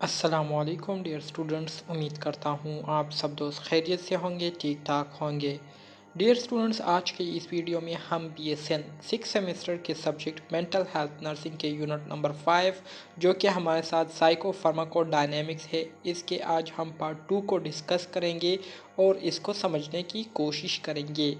अस्सलामुअलैकुम dear students, उम्मीद करता हूँ आप सब दोस्त खैरियत से होंगे, ठीक ठाक होंगे। डियर स्टूडेंट्स, आज के इस वीडियो में हम BSN 6 सेमेस्टर के सब्जेक्ट मेंटल हेल्थ नर्सिंग के यूनिट नंबर 5 जो कि हमारे साथ साइको फार्माकोडायनेमिक्स है, इसके आज हम पार्ट 2 को डिस्कस करेंगे और इसको समझने की कोशिश करेंगे।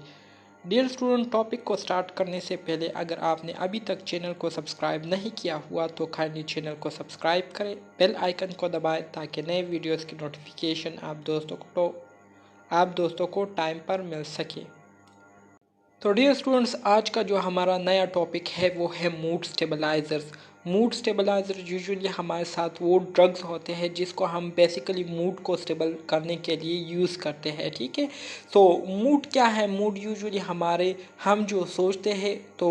डियर स्टूडेंट, टॉपिक को स्टार्ट करने से पहले अगर आपने अभी तक चैनल को सब्सक्राइब नहीं किया हुआ तो काइंडली चैनल को सब्सक्राइब करें, बेल आइकन को दबाएं ताकि नए वीडियोस की नोटिफिकेशन आप दोस्तों को टाइम पर मिल सके। तो डियर स्टूडेंट्स, आज का जो हमारा नया टॉपिक है वो है mood stabilisers. Mood stabiliser usually हमारे साथ वो ड्रग्स होते हैं जिसको हम बेसिकली मूड को स्टेबल करने के लिए यूज़ करते हैं, ठीक है। तो मूड क्या है? मूड यूजुअली हम जो सोचते हैं तो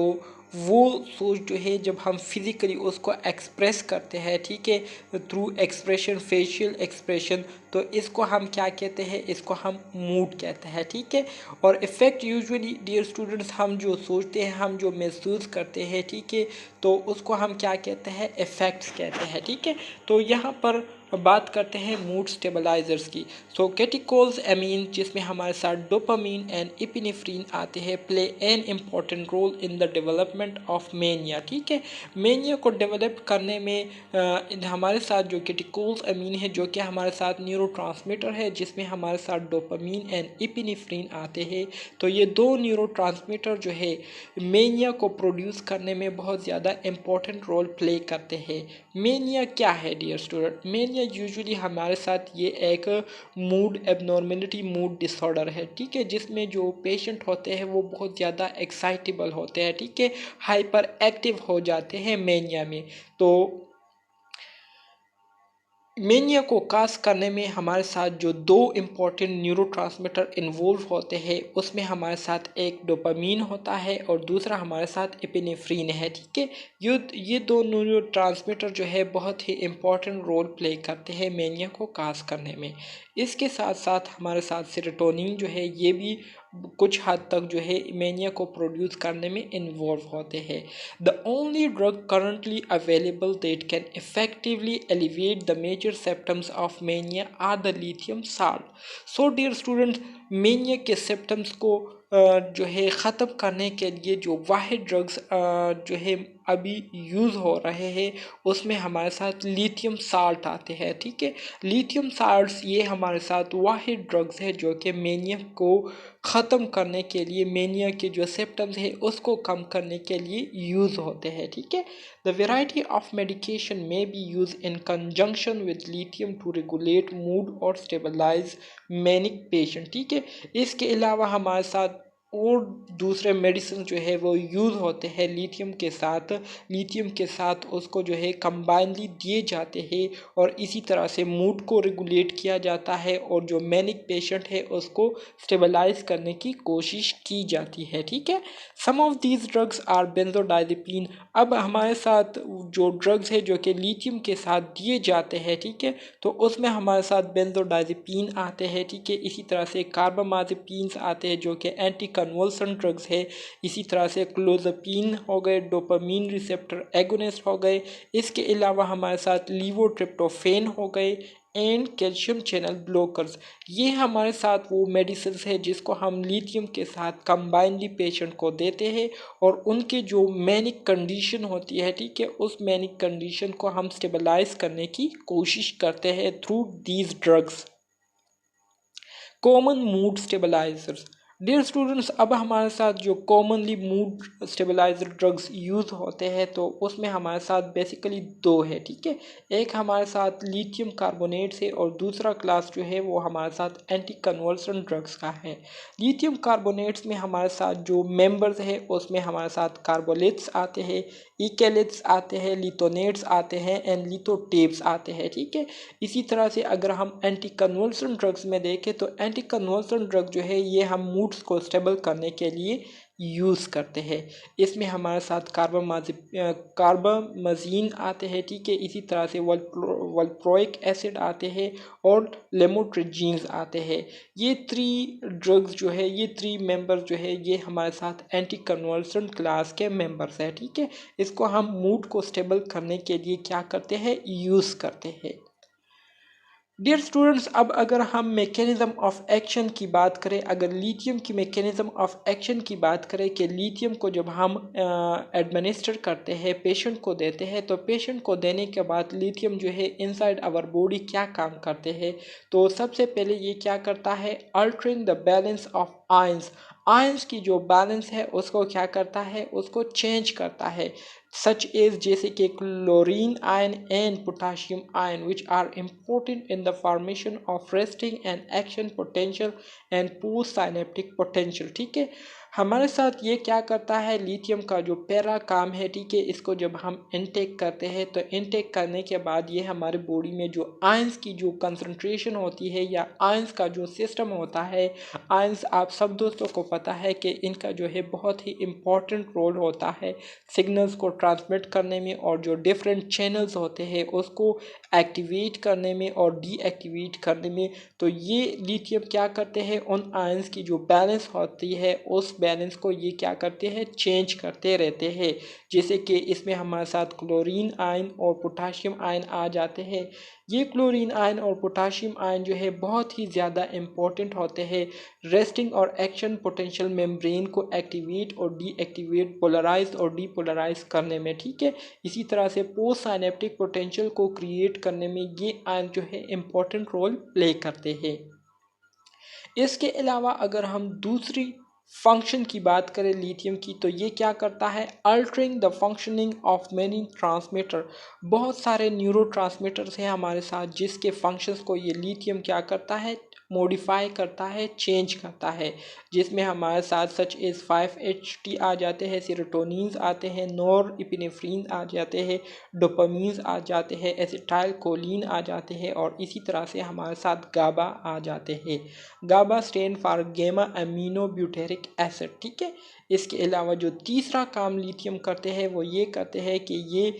वो सोच जो है जब हम फिज़िकली उसको एक्सप्रेस करते हैं, ठीक है, थ्रू एक्सप्रेशन, फेशियल एक्सप्रेशन, तो इसको हम क्या कहते हैं? इसको हम मूड कहते हैं, ठीक है। और इफ़ेक्ट यूजुअली डियर स्टूडेंट्स, हम जो सोचते हैं, हम जो महसूस करते हैं, ठीक है, तो उसको हम क्या कहते हैं? इफ़ेक्ट्स कहते हैं, ठीक है। तो यहाँ पर बात करते हैं मूड स्टेबलाइजर्स की। सो कैटेकोल्स एमीन, जिसमें हमारे साथ डोपामीन एंड एपिनेफ्रीन आते हैं, play an important role in the development of mania, ठीक है। मेनिया को डेवलप करने में हमारे साथ जो कैटेकोल्स एमीन है जो कि हमारे साथ न्यूरोट्रांसमीटर है, जिसमें हमारे साथ डोपामीन एंड एपिनेफ्रीन आते हैं। तो ये दो न्यूरोट्रांसमीटर जो है मेनिया को प्रोड्यूस करने में बहुत ज़्यादा इम्पोर्टेंट रोल प्ले करते हैं। मेनिया क्या है डियर स्टूडेंट? मेनिया यूजुअली हमारे साथ ये एक मूड एबनॉर्मेलिटी, मूड डिसऑर्डर है, ठीक है, जिसमें जो पेशेंट होते हैं वो बहुत ज़्यादा एक्साइटेबल होते हैं, ठीक है, हाइपर एक्टिव हो जाते हैं मेनिया में। तो मेनिया को काज करने में हमारे साथ जो दो इम्पॉर्टेंट न्यूरोट्रांसमीटर इन्वॉल्व होते हैं, उसमें हमारे साथ एक डोपामीन होता है और दूसरा हमारे साथ एपिनेफ्रीन है, ठीक है। ये दो न्यूरोट्रांसमीटर जो है बहुत ही इम्पॉर्टेंट रोल प्ले करते हैं मेनिया को काज करने में। इसके साथ साथ हमारे साथ सेरोटोनिन जो है ये भी कुछ हद तक जो है मेनिया को प्रोड्यूस करने में इन्वॉल्व होते हैं। The only drug currently available that can effectively alleviate the major symptoms of mania are the lithium salt. So dear students, mania के सिम्टम्स को जो है ख़त्म करने के लिए जो वाहिद ड्रग्स जो है अभी यूज़ हो रहे हैं उसमें हमारे साथ लिथियम साल्ट आते हैं, ठीक है। लिथियम साल्ट्स ये हमारे साथ वाहिद ड्रग्स है जो कि मेनिया को ख़त्म करने के लिए, मेनिया के जो सिम्टम्स है उसको कम करने के लिए यूज़ होते हैं, ठीक है। द वेराइटी ऑफ मेडिकेशन में be use in conjunction with lithium to regulate mood और स्टेबलाइज मैनिक पेशेंट, ठीक है। इसके अलावा हमारे साथ और दूसरे मेडिसिन जो है वो यूज़ होते हैं लिथियम के साथ उसको जो है कंबाइनली दिए जाते हैं और इसी तरह से मूड को रेगुलेट किया जाता है और जो मैनिक पेशेंट है उसको स्टेबलाइज करने की कोशिश की जाती है, ठीक है। Some of these drugs are benzodiazepine. अब हमारे साथ जो ड्रग्स है जो कि लिथियम के साथ दिए जाते हैं, ठीक है, तो उसमें हमारे साथ बेंजोडाइज़ेपिन आते हैं, ठीक है। इसी तरह से कार्बामाज़ेपिन्स आते हैं जो कि एंटी कन्वल्सन ड्रग्स है। इसी तरह से क्लोज़ापिन हो गए, डोपामीन रिसेप्टर एगोनिस्ट हो गए। इसके अलावा हमारे साथ लीवोट्रिप्टोफेन हो गए एंड कैल्शियम चैनल ब्लॉकर्स। ये हमारे साथ वो मेडिसिन है जिसको हम लिथियम के साथ कंबाइनली पेशेंट को देते हैं और उनके जो मैनिक कंडीशन होती है, ठीक है, उस मैनिक कंडीशन को हम स्टेबलाइज करने की कोशिश करते हैं through these drugs. Common mood stabilisers. Dear students, अब हमारे साथ जो commonly mood stabiliser drugs use होते हैं तो उसमें हमारे साथ बेसिकली दो है, ठीक है। एक हमारे साथ लिथियम कार्बोनेट है और दूसरा क्लास जो है वो हमारे साथ एंटी कन्वर्सन ड्रग्स का है। लिथियम कार्बोनेट्स में हमारे साथ जो मेंबर्स है उसमें हमारे साथ कार्बोलेट्स आते हैं, इकेलेट्स आते हैं, लिथोनेट्स आते हैं एंड लिथोटेप्स आते हैं, ठीक है। इसी तरह से अगर हम एंटी कन्वर्सन ड्रग्स में देखें तो एंटी कन्वर्सन ड्रग जो है ये हम मूड्स को स्टेबल करने के लिए यूज़ करते हैं। इसमें हमारे साथ कार्बामाजीन आते हैं, ठीक है। इसी तरह से वल्प्रोइक एसिड आते हैं और लेमोट्रिजीन्स आते हैं। ये थ्री ड्रग्स जो है, ये थ्री मेंबर्स जो है ये हमारे साथ एंटी कन्वर्सन क्लास के मेंबर्स हैं, ठीक है। इसको हम मूड को स्टेबल करने के लिए क्या करते हैं? यूज़ करते हैं। डियर स्टूडेंट्स, अब अगर हम मैकेनिज्म ऑफ एक्शन की बात करें, अगर लिथियम की मैकेनिज्म ऑफ एक्शन की बात करें कि लिथियम को जब हम एडमिनिस्टर करते हैं, पेशेंट को देते हैं, तो पेशेंट को देने के बाद लिथियम जो है इनसाइड आवर बॉडी क्या काम करते हैं, तो सबसे पहले ये क्या करता है, altering the balance of ions. Ions की जो बैलेंस है उसको क्या करता है, उसको चेंज करता है। such as जैसे कि chlorine ion and potassium ion which are important in the formation of resting and action potential and postsynaptic potential। ठीक है, हमारे साथ ये क्या करता है, लिथियम का जो पहला काम है, ठीक है, इसको जब हम इनटेक करते हैं तो इनटेक करने के बाद ये हमारे बॉडी में जो आयंस की जो कंसंट्रेशन होती है या आयंस का जो सिस्टम होता है, आयंस आप सब दोस्तों को पता है कि इनका जो है बहुत ही इम्पोर्टेंट रोल होता है सिग्नल्स को ट्रांसमिट करने में, और जो डिफरेंट चैनल्स होते हैं उसको एक्टिवेट करने में और डीएक्टिवेट करने में। तो ये लिथियम क्या करते हैं, उन आयंस की जो बैलेंस होती है उस बैलेंस को ये क्या करते हैं, चेंज करते रहते हैं। जैसे कि इसमें हमारे साथ क्लोरीन आयन और पोटाशियम आयन आ जाते हैं। ये क्लोरीन आयन और पोटाशियम आयन जो है बहुत ही ज़्यादा इम्पोर्टेंट होते हैं रेस्टिंग और एक्शन पोटेंशियल मेम्ब्रेन को एक्टिवेट और डीएक्टिवेट, पोलराइज और डीपोलराइज करने में। ठीक है, इसी तरह से पोस्ट साइनेप्टिक पोटेंशियल को क्रिएट करने में ये आयन जो है इम्पोर्टेंट रोल प्ले करते हैं। इसके अलावा अगर हम दूसरी फंक्शन की बात करें लिथियम की, तो ये क्या करता है, altering the functioning of many transmitter. बहुत सारे न्यूरो ट्रांसमीटर्स हैं हमारे साथ जिसके फंक्शंस को ये लिथियम क्या करता है, मॉडिफाई करता है, चेंज करता है। जिसमें हमारे साथ सच एज 5-HT आ जाते हैं, सीरोटोनिन्स आते हैं, नॉर इपिनेफ्रिन आ जाते हैं, डोपामीन्स आ जाते हैं, एसिटाइल कोलिन आ जाते हैं, और इसी तरह से हमारे साथ गाबा आ जाते हैं। GABA stand for gamma amino butyric acid. ठीक है, इसके अलावा जो तीसरा काम लिथियम करते हैं वो ये करते हैं कि ये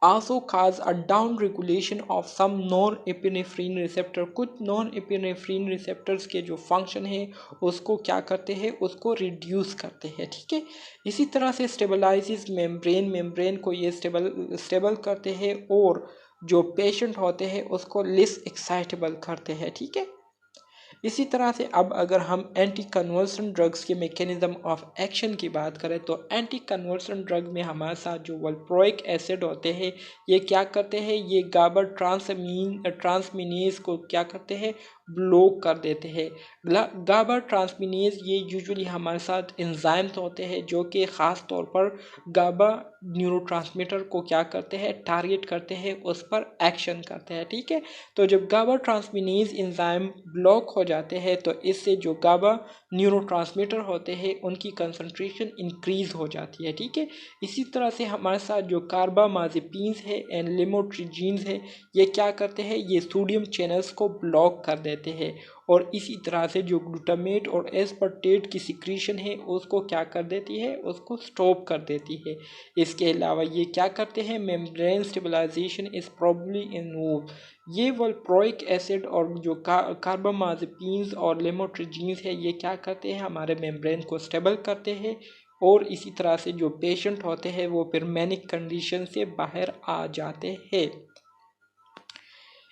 also cause a down regulation of some non-epinephrine receptor। कुछ नॉन एपिनेफ्रीन रिसेप्टर्स के जो फंक्शन है उसको क्या करते हैं, उसको रिड्यूस करते हैं। ठीक है, इसी तरह से स्टेबलाइजेस मेम्ब्रेन, मेम्ब्रेन को ये स्टेबल करते हैं, और जो पेशेंट होते हैं उसको लेस एक्साइटेबल करते हैं। ठीक है, इसी तरह से अब अगर हम एंटी कन्वर्सन ड्रग्स के मैकेनिज्म ऑफ एक्शन की बात करें, तो एंटी कन्वर्सन ड्रग में हमारे साथ जो वल्प्रोइक एसिड होते हैं ये क्या करते हैं, ये गाबा ट्रांसमिनेज को क्या करते हैं, ब्लॉक कर देते हैं। गाबा ट्रांसमिनेज ये यूजुअली हमारे साथ एंजाइम्स होते हैं जो कि ख़ास तौर पर गाबा न्यूरोट्रांसमीटर को क्या करते हैं, टारगेट करते हैं, उस पर एक्शन करते हैं। ठीक है, तो जब गाबा ट्रांसमिनेज एंजाइम ब्लॉक हो जाते हैं तो इससे जो गाबा न्यूरोट्रांसमीटर होते हैं उनकी कंसंट्रेशन इंक्रीज हो जाती है। ठीक है, इसी तरह से हमारे साथ जो कार्बामाजेपिन्स है एंड लिमोट्रिजीन्स है ये क्या करते हैं, ये सोडियम चैनल्स को ब्लॉक कर देते हैं, और इसी तरह से जो ग्लूटामेट और एस्पार्टेट की सिक्रीशन है उसको क्या कर देती है, उसको स्टॉप कर देती है। इसके अलावा ये क्या करते हैं, membrane stabilisation is probably involve. ये वल्प्रोइक एसिड और जो कार्बामाजेपिन्स और लेमोट्रिजीन्स है ये क्या करते हैं, हमारे मेम्ब्रेन को स्टेबल करते हैं, और इसी तरह से जो पेशेंट होते हैं वो फिर मैनिक कंडीशन से बाहर आ जाते हैं।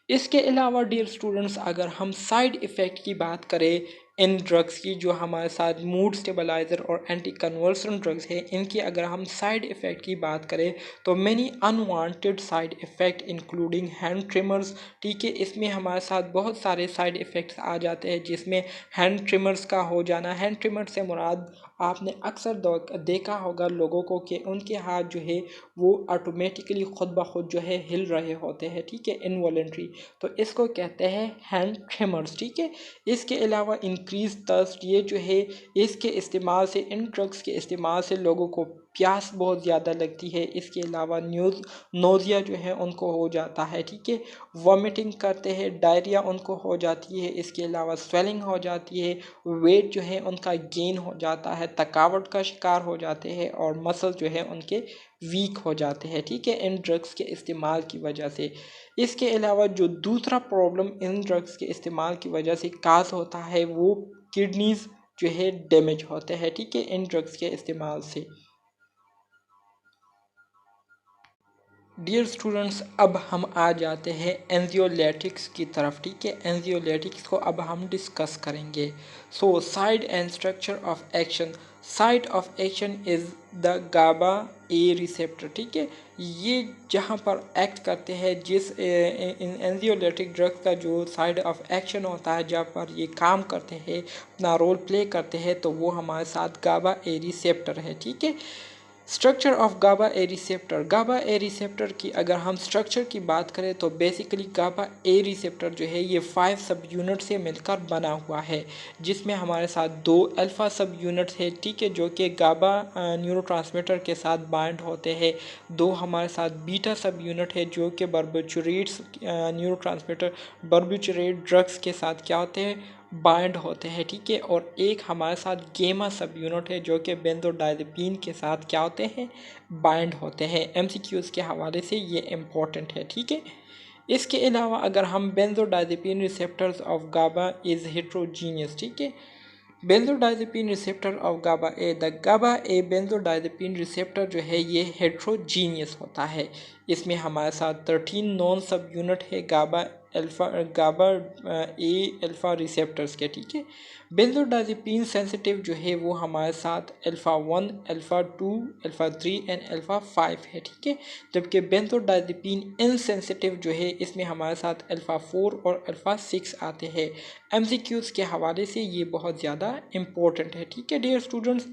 इसके अलावा डियर स्टूडेंट्स अगर हम साइड इफ़ेक्ट की बात करें इन ड्रग्स की, जो हमारे साथ मूड स्टेबलाइज़र और एंटी कन्वर्सन ड्रग्स है, इनकी अगर हम साइड इफ़ेक्ट की बात करें तो many unwanted side effect including hand trimmers. ठीक है, इसमें हमारे साथ बहुत सारे साइड इफ़ेक्ट्स आ जाते हैं जिसमें हैंड ट्रिमर्स का हो जाना। हैंड ट्रिमर से मुराद आपने अक्सर देखा होगा लोगों को कि उनके हाथ जो है वो ऑटोमेटिकली खुद ब खुद जो है हिल रहे होते हैं। ठीक है, इनवॉलेंट्री, तो इसको कहते हैं हैंड ट्रिमर्स। ठीक है, इसके अलावा इंक्रीज थर्स्ट, ये जो है इसके इस्तेमाल से, इन ड्रग्स के इस्तेमाल से लोगों को प्यास बहुत ज़्यादा लगती है। इसके अलावा नोज़िया जो है उनको हो जाता है। ठीक है, वॉमिटिंग करते हैं, डायरिया उनको हो जाती है। इसके अलावा स्वेलिंग हो जाती है, वेट जो है उनका गेन हो जाता है, थकावट का शिकार हो जाते हैं, और मसल जो है उनके वीक हो जाते हैं। ठीक है, इन ड्रग्स के इस्तेमाल की वजह से। इसके अलावा जो दूसरा प्रॉब्लम इन ड्रग्स के इस्तेमाल की वजह से काज होता है वो किडनीज जो है डैमेज होते हैं। ठीक है, इन ड्रग्स के इस्तेमाल से। डियर स्टूडेंट्स, अब हम आ जाते हैं एंजियोलेटिक्स की तरफ। ठीक है, एंजियोलेटिक्स को अब हम डिस्कस करेंगे। So side and structure of action. Site of action is the GABA A receptor. ठीक है, ये जहाँ पर एक्ट करते हैं, जिस इन एंजियोलेटिक ड्रग्स का जो साइड ऑफ एक्शन होता है, जहाँ पर ये काम करते हैं, अपना रोल प्ले करते हैं, तो वो हमारे साथ गाबा ए रिसेप्टर है। ठीक है, structure of GABA A receptor. GABA A receptor की अगर हम स्ट्रक्चर की बात करें तो बेसिकली गाबा ए रिसेप्टर जो है ये 5 सब यूनिट से मिलकर बना हुआ है, जिसमें हमारे साथ 2 अल्फ़ा सब यूनिट्स है। ठीक है, जो कि गाबा न्यूरोट्रांसमीटर के साथ बाइंड होते हैं। 2 हमारे साथ बीटा सब यूनिट है, जो कि बार्बिटूरेट्स न्यूरोट्रांसमीटर बार्बिटूरेट ड्रग्स के साथ क्या होते हैं, बाइंड होते हैं। ठीक है, और एक हमारे साथ गेमा सब यूनिट है, जो कि बेंजोडाइज़ेपिन के साथ क्या होते हैं, बाइंड होते हैं। एमसीक्यूज़ के हवाले से ये इम्पोर्टेंट है। ठीक है, इसके अलावा अगर हम benzodiazepine receptors of GABA is heterogeneous. ठीक है, benzodiazepine receptor of GABA A, the GABA A benzodiazepine receptor जो है ये हेट्रोजीनियस होता है। इसमें हमारे साथ 13 नॉन सब यूनिट है गाबा ए अल्फ़ा रिसेप्टर्स के। ठीक है, बेंजोडाइज़ेपिन सेंसिटिव जो है वो हमारे साथ alpha 1, alpha 2, alpha 3 and alpha 5 है। ठीक है, जबकि बेंजोडाइज़ेपिन इनसेंसिटिव जो है इसमें हमारे साथ अल्फ़ा 4 और अल्फ़ा 6 आते हैं। एमसीक्यूज़ के हवाले से ये बहुत ज़्यादा इम्पोर्टेंट है। ठीक है डियर स्टूडेंट्स,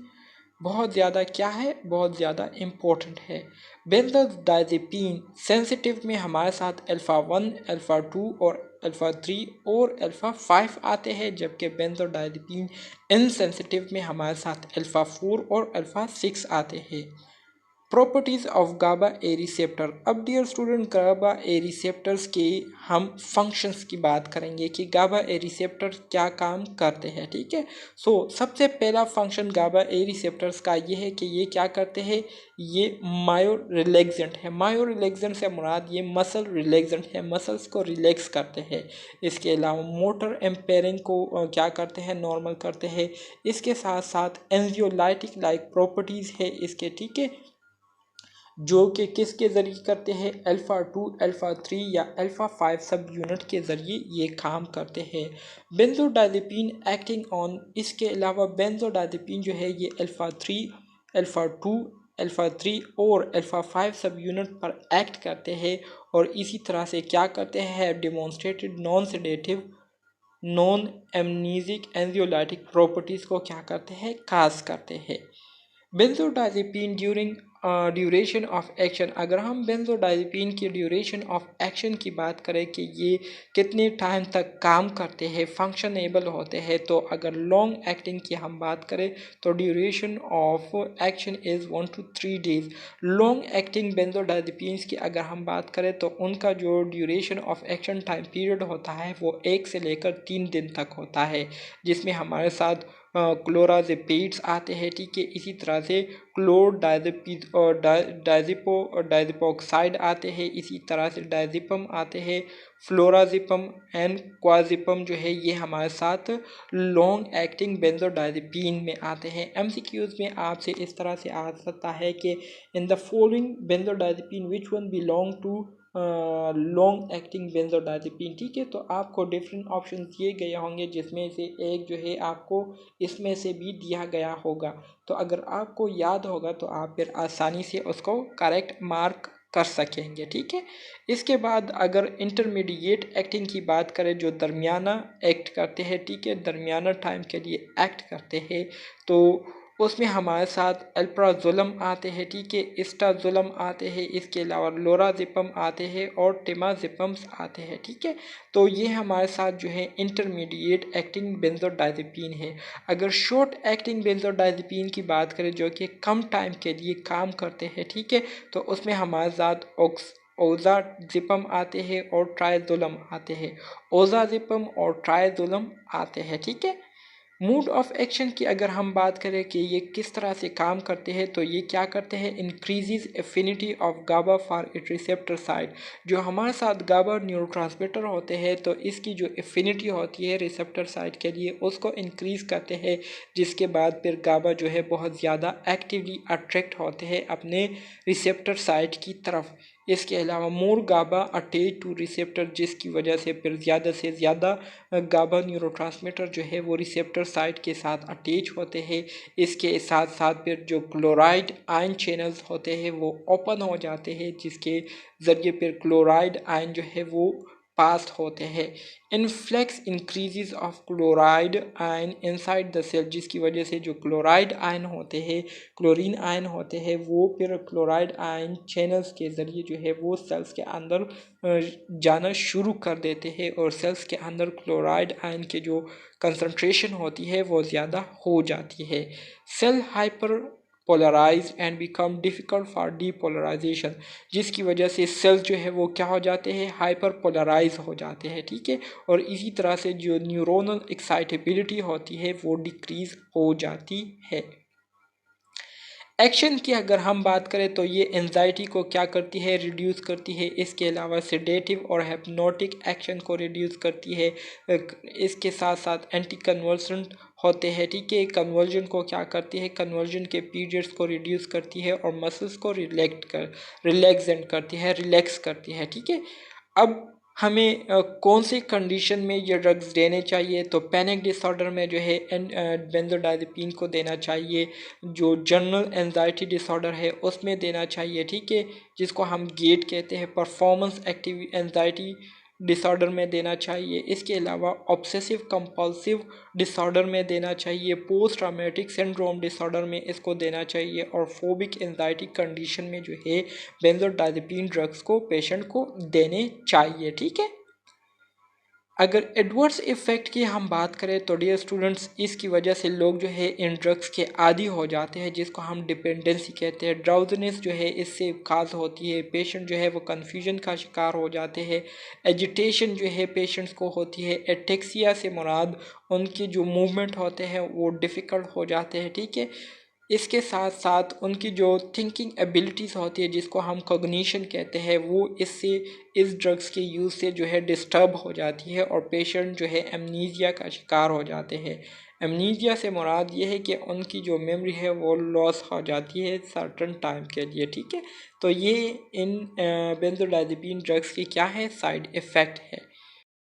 बहुत ज़्यादा क्या है, बहुत ज़्यादा इम्पोर्टेंट है। बेंजोडाइज़ेपिन सेंसिटिव में हमारे साथ अल्फ़ा 1, अल्फ़ा 2 और अल्फ़ा 3 और अल्फ़ा 5 आते हैं, जबकि बेंजोडाइज़ेपिन इनसेंसिटिव में हमारे साथ अल्फ़ा 4 और अल्फ़ा 6 आते हैं। Properties of GABA A receptor. अब dear student, GABA A receptors के हम फंक्शंस की बात करेंगे कि गाबा ए रिसेप्टर क्या काम करते हैं। ठीक है, सबसे पहला फंक्शन गाबा ए रिसेप्टर्स का ये है कि ये क्या करते हैं, ये मायो रिलैक्सेंट है। मायो रिलैक्सेंट से मुराद ये मसल रिलैक्सेंट है, मसल्स को रिलैक्स करते हैं। इसके अलावा मोटर एम्पेयरिंग को क्या करते हैं, नॉर्मल करते हैं। इसके साथ साथ एंजियोलाइटिक लाइक प्रॉपर्टीज़ है इसके। ठीक है, जो कि किसके ज़रिए करते हैं, अल्फ़ा 2, अल्फ़ा 3 या अल्फ़ा 5 सब यूनिट के ज़रिए ये काम करते हैं। बेंजोडाइज़ेपिन एक्टिंग ऑन, इसके अलावा बेंजोडाइज़ेपिन जो है ये अल्फ़ा 3, अल्फ़ा 2, अल्फ़ा 3 और अल्फ़ा 5 सब यूनिट पर एक्ट करते हैं, और इसी तरह से क्या करते हैं, demonstrated non sedative non amnesic anxiolytic properties को क्या करते हैं, खास करते हैं। Benzodiazepine during duration of action. अगर हम बेंजोडाइज़ेपिन की ड्यूरेशन ऑफ एक्शन की बात करें कि ये कितने टाइम तक काम करते हैं, फंक्शनेबल होते हैं, तो अगर लॉन्ग एक्टिंग की हम बात करें तो duration of action is 1 to 3 days. Long acting benzodiazepines की अगर हम बात करें तो उनका जो duration of action time period होता है वो 1 से लेकर 3 दिन तक होता है, जिसमें हमारे साथ क्लोराजेपिड्स आते हैं। ठीक है, इसी तरह से क्लोरडाइजेपिड और डायजिपोक्साइड आते हैं, इसी तरह से डायजिपम आते हैं, फ्लोराजिपम एंड क्वाजिपम जो है ये हमारे साथ लॉन्ग एक्टिंग बेंजोडाइजेपिन में आते हैं। एमसीक्यूज में आपसे इस तरह से आ सकता है कि in the following benzodiazepine which one belong to long acting benzodiazepine. ठीक है, तो आपको डिफरेंट ऑप्शन दिए गए होंगे, जिसमें से एक जो है आपको इसमें से भी दिया गया होगा। तो अगर आपको याद होगा तो आप फिर आसानी से उसको करेक्ट मार्क कर सकेंगे। ठीक है, इसके बाद अगर इंटरमीडिएट एक्टिंग की बात करें, जो दरमियाना एक्ट करते हैं, ठीक है, दरमियाना टाइम के लिए एक्ट करते हैं, तो उसमें हमारे साथ अल्प्राजोलम आते हैं। ठीक है, इस्टाजोलम आते हैं, इसके अलावा लोराजिपम आते हैं और टिमाजिपम्स आते हैं। ठीक है, तो ये हमारे साथ जो है इंटरमीडिएट एक्टिंग बेंजोडाइजेपिन है। अगर शॉर्ट एक्टिंग बेंजोडाइजेपिन की बात करें, जो कि कम टाइम के लिए काम करते हैं, ठीक है, तो उसमें हमारे साथ ओजाजिपम आते हैं और ट्राइजोलम आते हैं। ओजाजिपम और ट्राइजोलम आते हैं। ठीक है, मूड ऑफ एक्शन की अगर हम बात करें कि ये किस तरह से काम करते हैं, तो ये क्या करते हैं, increases affinity of GABA for it receptor site. जो हमारे साथ गाबा न्यूरोट्रांसमीटर होते हैं, तो इसकी जो एफिनिटी होती है रिसेप्टर साइट के लिए, उसको इंक्रीज़ करते हैं, जिसके बाद फिर गाबा जो है बहुत ज़्यादा एक्टिवली अट्रैक्ट होते हैं अपने रिसेप्टर साइट की तरफ। इसके अलावा मोर गाबा अटैच टू रिसेप्टर, जिसकी वजह से फिर ज़्यादा से ज़्यादा गाबा न्यूरोट्रांसमीटर जो है वो रिसेप्टर साइट के साथ अटैच होते हैं। इसके साथ साथ फिर जो क्लोराइड आयन चैनल्स होते हैं वो ओपन हो जाते हैं, जिसके ज़रिए फिर क्लोराइड आयन जो है वो पास होते हैं। Influx increases of chloride ion inside the cell, जिसकी वजह से जो क्लोराइड आयन होते हैं, क्लोरीन आयन होते हैं, वो फिर क्लोराइड आयन चैनल्स के ज़रिए जो है वो सेल्स के अंदर जाना शुरू कर देते हैं और सेल्स के अंदर क्लोराइड आयन के जो कंसंट्रेशन होती है वो ज़्यादा हो जाती है। Cell hyperpolarise and become difficult for depolarisation, जिसकी वजह से सेल्स जो है वो क्या हो जाते हैं, हाइपर पोलराइज हो जाते हैं, ठीक है। और इसी तरह से जो न्यूरोनल एक्साइटेबिलिटी होती है वो डिक्रीज हो जाती है। एक्शन की अगर हम बात करें तो ये एंजाइटी को क्या करती है, रिड्यूस करती है। इसके अलावा सेडेटिव और हिप्नोटिक एक्शन को रिड्यूस करती है। इसके साथ साथ एंटी कन्वर्सेंट होते हैं, ठीक है। कन्वर्जन को क्या करती है, कन्वर्जन के पीरियड्स को रिड्यूस करती है और मसल्स को रिलैक्स करती है, ठीक है। अब हमें कौन सी कंडीशन में ये ड्रग्स देने चाहिए, तो पैनिक डिसऑर्डर में जो है बेंजोडाइज़ेपिन को देना चाहिए। जो जनरल एंजाइटी डिसऑर्डर है उसमें देना चाहिए, ठीक है, जिसको हम गेट कहते हैं। परफॉर्मेंस एक्टिव एंजाइटी डिसऑर्डर में देना चाहिए। इसके अलावा ऑब्सेसिव कंपल्सिव डिसऑर्डर में देना चाहिए। पोस्ट ट्रॉमेटिक सिंड्रोम डिसऑर्डर में इसको देना चाहिए। और फोबिक एंजाइटी कंडीशन में जो है बेंजोडाइज़ेपिन ड्रग्स को पेशेंट को देने चाहिए, ठीक है। अगर एडवर्स इफ़ेक्ट की हम बात करें तो डियर स्टूडेंट्स, इसकी वजह से लोग जो है इन ड्रग्स के आदी हो जाते हैं, जिसको हम डिपेंडेंसी कहते हैं। ड्राउजनेस जो है इससे खास होती है। पेशेंट जो है वो कन्फ्यूजन का शिकार हो जाते हैं। एजिटेशन जो है पेशेंट्स को होती है। एटेक्सिया से मुराद उनके जो मूवमेंट होते हैं वो डिफ़िकल्ट हो जाते हैं, ठीक है। इसके साथ साथ उनकी जो थिंकिंग एबिलिटीज़ होती है, जिसको हम कॉग्निशन कहते हैं, वो इससे इस ड्रग्स के यूज़ से जो है डिस्टर्ब हो जाती है और पेशेंट जो है एमनीजिया का शिकार हो जाते हैं। एमनीजिया से मुराद ये है कि उनकी जो मेमोरी है वो लॉस हो जाती है सर्टन टाइम के लिए, ठीक है। तो ये इन बेंजोडाइज़ेपिन ड्रग्स की क्या है, साइड इफ़ेक्ट है।